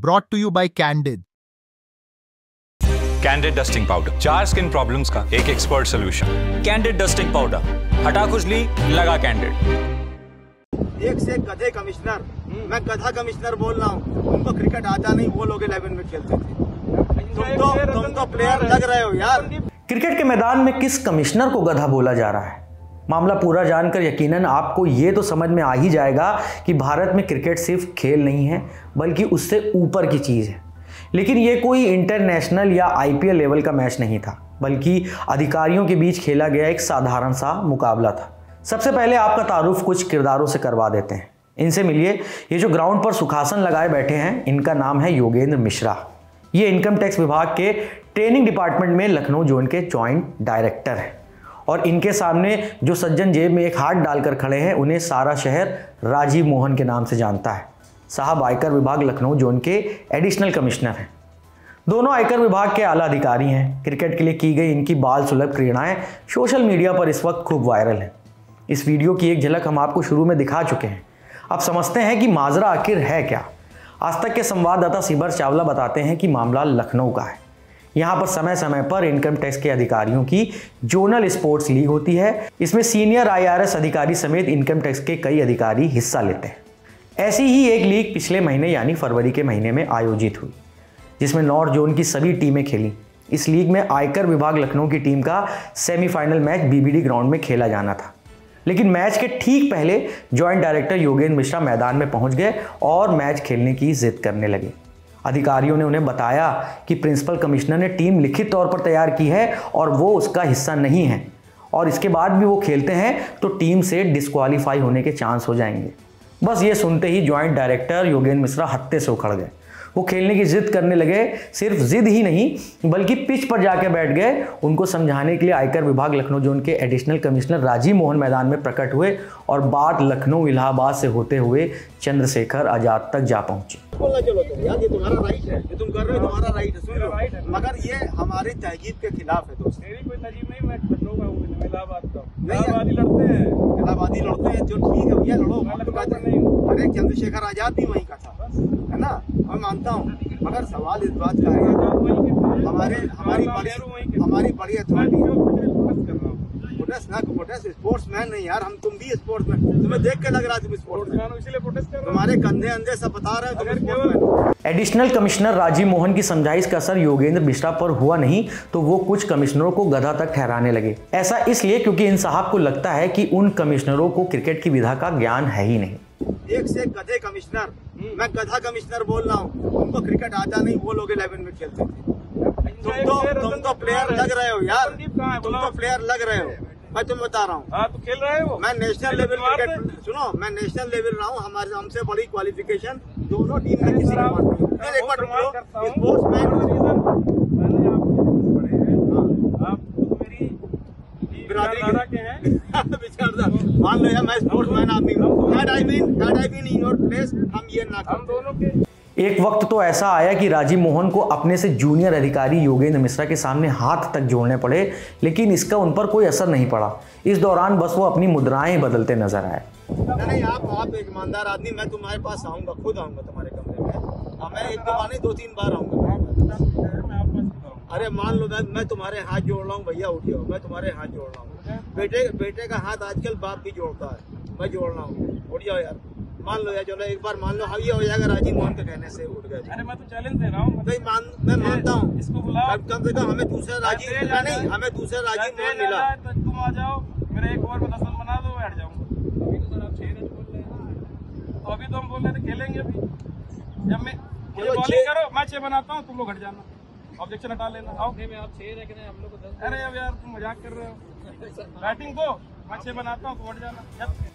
brought to you by Candid. Candid dusting powder, 4 skin problems का एक expert solution. Candid dusting powder, हटा खुजली, लगा कैंडिड। एक से गधे कमिश्नर, मैं गधा कमिश्नर बोल रहा हूँ। उनको क्रिकेट आता नहीं, वो लोग 11 में खेलते थे। तुम तो प्लेयर लग रहे हो यार। क्रिकेट के मैदान में किस कमिश्नर को गधा बोला जा रहा है? मामला पूरा जानकर यकीनन आपको ये तो समझ में आ ही जाएगा कि भारत में क्रिकेट सिर्फ खेल नहीं है, बल्कि उससे ऊपर की चीज़ है। लेकिन ये कोई इंटरनेशनल या आईपीएल लेवल का मैच नहीं था, बल्कि अधिकारियों के बीच खेला गया एक साधारण सा मुकाबला था। सबसे पहले आपका तारुफ कुछ किरदारों से करवा देते हैं। इनसे मिलिए। ये जो ग्राउंड पर सुखासन लगाए बैठे हैं, इनका नाम है योगेंद्र मिश्रा। ये इनकम टैक्स विभाग के ट्रेनिंग डिपार्टमेंट में लखनऊ जोन के जॉइंट डायरेक्टर हैं। और इनके सामने जो सज्जन जेब में एक हाथ डालकर खड़े हैं, उन्हें सारा शहर राजीव मोहन के नाम से जानता है। साहब आयकर विभाग लखनऊ जोन के एडिशनल कमिश्नर हैं। दोनों आयकर विभाग के आला अधिकारी हैं। क्रिकेट के लिए की गई इनकी बाल सुलभ क्रीड़ाएं सोशल मीडिया पर इस वक्त खूब वायरल हैं। इस वीडियो की एक झलक हम आपको शुरू में दिखा चुके हैं। अब समझते हैं कि माजरा आखिर है क्या। आज तक के संवाददाता सिमर चावला बताते हैं कि मामला लखनऊ का है। यहाँ पर समय समय पर इनकम टैक्स के अधिकारियों की जोनल स्पोर्ट्स लीग होती है। इसमें सीनियर IRS अधिकारी समेत इनकम टैक्स के कई अधिकारी हिस्सा लेते हैं। ऐसी ही एक लीग पिछले महीने यानी फरवरी के महीने में आयोजित हुई, जिसमें नॉर्थ जोन की सभी टीमें खेली। इस लीग में आयकर विभाग लखनऊ की टीम का सेमीफाइनल मैच BBD ग्राउंड में खेला जाना था। लेकिन मैच के ठीक पहले जॉइंट डायरेक्टर योगेंद्र मिश्रा मैदान में पहुंच गए और मैच खेलने की जिद करने लगे। अधिकारियों ने उन्हें बताया कि प्रिंसिपल कमिश्नर ने टीम लिखित तौर पर तैयार की है और वो उसका हिस्सा नहीं है, और इसके बाद भी वो खेलते हैं तो टीम से डिस्क्वालीफाई होने के चांस हो जाएंगे। बस ये सुनते ही जॉइंट डायरेक्टर योगेंद्र मिश्रा हत्थे से उखड़ गए। वो खेलने की जिद करने लगे। सिर्फ जिद ही नहीं, बल्कि पिच पर जाकर बैठ गए। उनको समझाने के लिए आयकर विभाग लखनऊ जोन के एडिशनल कमिश्नर राजीव मोहन मैदान में प्रकट हुए और बात लखनऊ इलाहाबाद से होते हुए चंद्रशेखर आजाद तक जा पहुंची। बोलना चलो तो यार, ये तुम्हारा राइट है, ये तुम कर रहे हो, तुम्हारा राइट है, सुन लो। मगर ये हमारे तहजीब के खिलाफ है दोस्त। मेरी कोई तहजीब नहीं, मैं लखनऊ का हूँ, इलाहाबाद का। इलाहाबादी लड़ते हैं, इलाहाबादी लड़ते हैं, जो ठीक है भैया, लड़ो। अरे चंद्रशेखर आजाद भी वहीं का था, है ना, मैं मानता हूँ। मगर सवाल इस बात का है, हमारी बड़ी अथॉरिटी प्रोटेस्ट स्पोर्ट्समैन नहीं यार, हम तुम भी स्पोर्ट्समैन। तुम्हें देख के लग रहा है तुम स्पोर्ट्समैन, इसीलिए प्रोटेस्ट कर रहे हो। तुम्हारे कंधे अंधे सब बता रहे हो। एडिशनल कमिश्नर राजीव मोहन की समझाइश का असर योगेंद्र मिश्रा पर हुआ नहीं, तो वो कुछ कमिश्नरों को गधा तक ठहराने लगे। ऐसा इसलिए क्योंकि इन साहब को लगता है कि उन कमिश्नरों को क्रिकेट की विधा का ज्ञान है ही नहीं। एक से गधे कमिश्नर, मैं गधा कमिश्नर बोल रहा हूँ। उनको क्रिकेट आता नहीं, वो लोग 11 में खेलते थे। तुम तो प्लेयर लग रहे हो यार, तुम तो प्लेयर लग रहे हो। मैं तुम्हें बता रहा हूँ, तो खेल रहे हो। मैं नेशनल लेवल क्रिकेट, सुनो, मैं नेशनल लेवल रहा हूँ। हमारे हमसे बड़ी क्वालिफिकेशन दोनों टीम में किसी का एक बार मान लो यार, मैं स्पोर्ट्समैन आदमी हूँ। हम ये ना, हम दोनों के एक वक्त तो ऐसा आया कि राजीव मोहन को अपने से जूनियर अधिकारी योगेंद्र मिश्रा के सामने हाथ तक जोड़ने पड़े, लेकिन इसका उन पर कोई असर नहीं पड़ा। इस दौरान बस वो अपनी मुद्राएं बदलते नजर आए। नहीं, आप एक ईमानदार आदमी, मैं तुम्हारे पास आऊंगा, खुद आऊंगा तुम्हारे कमरे में। मैं एक दफा नहीं 2-3 बार आऊंगा। अरे मान लो मैं तुम्हारे हाथ जोड़ रहा हूँ भैया, उठ जाओ, मैं तुम्हारे हाथ जोड़ रहा हूँ। बेटे का हाथ आजकल बाप भी जोड़ता है, मैं जोड़ रहा हूँ, उठ जाओ यार। मान लो यार, चलो एक बार मान लो, हाँ ये हो जाएगा। राजीव मोहन के कहने से उठ गए। अरे मैं तो चैलेंज दे रहा हूँ। मैं मानता हूँ, इसको बुलाओ, कम से कम हमें दूसरा राजीव मिला नहीं, हमें दूसरा राजीव मोहन मिला। तुम आ जाओ, मेरा एक ओवर में 10 रन बना दो, बैठ जाऊंगा। अभी तो सर आप 6 रन बोल रहे हैं, तो अभी तो हम बोल रहे थे खेलेंगे। अभी जब मैं बॉलिंग करो, मैं 6 बनाता हूँ, तुम लोग हट जाना, ऑब्जेक्शन हटा लेना। आओ, आप 6 रह गए, हम लोग को 10। अरे अब यार तुम मजाक कर रहे हो। बैटिंग को मैं 6 बनाता हूँ, तो हट जाना।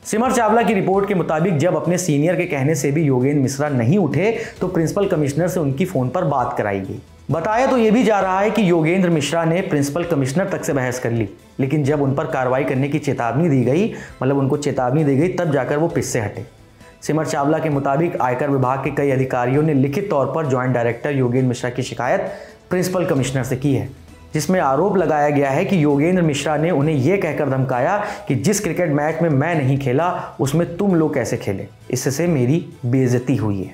सिमर चावला की रिपोर्ट के मुताबिक जब अपने सीनियर के कहने से भी योगेंद्र मिश्रा नहीं उठे, तो प्रिंसिपल कमिश्नर से उनकी फोन पर बात कराई गई। बताया तो ये भी जा रहा है कि योगेंद्र मिश्रा ने प्रिंसिपल कमिश्नर तक से बहस कर ली, लेकिन जब उन पर कार्रवाई करने की चेतावनी दी गई, मतलब उनको चेतावनी दी गई, तब जाकर वो पिच से हटे। सिमर चावला के मुताबिक आयकर विभाग के कई अधिकारियों ने लिखित तौर पर जॉइंट डायरेक्टर योगेंद्र मिश्रा की शिकायत प्रिंसिपल कमिश्नर से की है, जिसमें आरोप लगाया गया है कि योगेंद्र मिश्रा ने उन्हें यह कहकर धमकाया कि जिस क्रिकेट मैच में मैं नहीं खेला उसमें तुम लोग कैसे खेले, इससे मेरी बेइज्जती हुई है।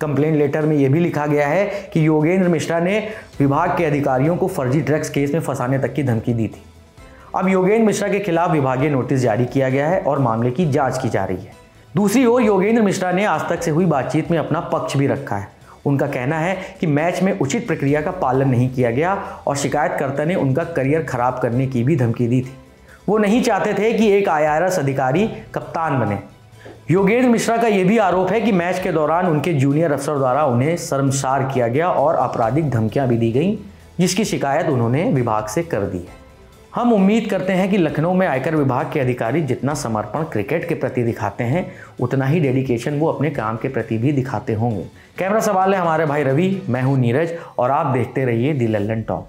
कंप्लेंट लेटर में यह भी लिखा गया है कि योगेंद्र मिश्रा ने विभाग के अधिकारियों को फर्जी ड्रग्स केस में फंसाने तक की धमकी दी थी। अब योगेंद्र मिश्रा के खिलाफ विभागीय नोटिस जारी किया गया है और मामले की जांच की जा रही है। दूसरी ओर योगेंद्र मिश्रा ने आज तक से हुई बातचीत में अपना पक्ष भी रखा है। उनका कहना है कि मैच में उचित प्रक्रिया का पालन नहीं किया गया और शिकायतकर्ता ने उनका करियर खराब करने की भी धमकी दी थी। वो नहीं चाहते थे कि एक IRS अधिकारी कप्तान बने। योगेंद्र मिश्रा का यह भी आरोप है कि मैच के दौरान उनके जूनियर अफसर द्वारा उन्हें शर्मसार किया गया और आपराधिक धमकियां भी दी गईं, जिसकी शिकायत उन्होंने विभाग से कर दी है। हम उम्मीद करते हैं कि लखनऊ में आयकर विभाग के अधिकारी जितना समर्पण क्रिकेट के प्रति दिखाते हैं, उतना ही डेडिकेशन वो अपने काम के प्रति भी दिखाते होंगे। कैमरा सवाल है हमारे भाई रवि, मैं हूं नीरज और आप देखते रहिए दी लल्लन टॉक।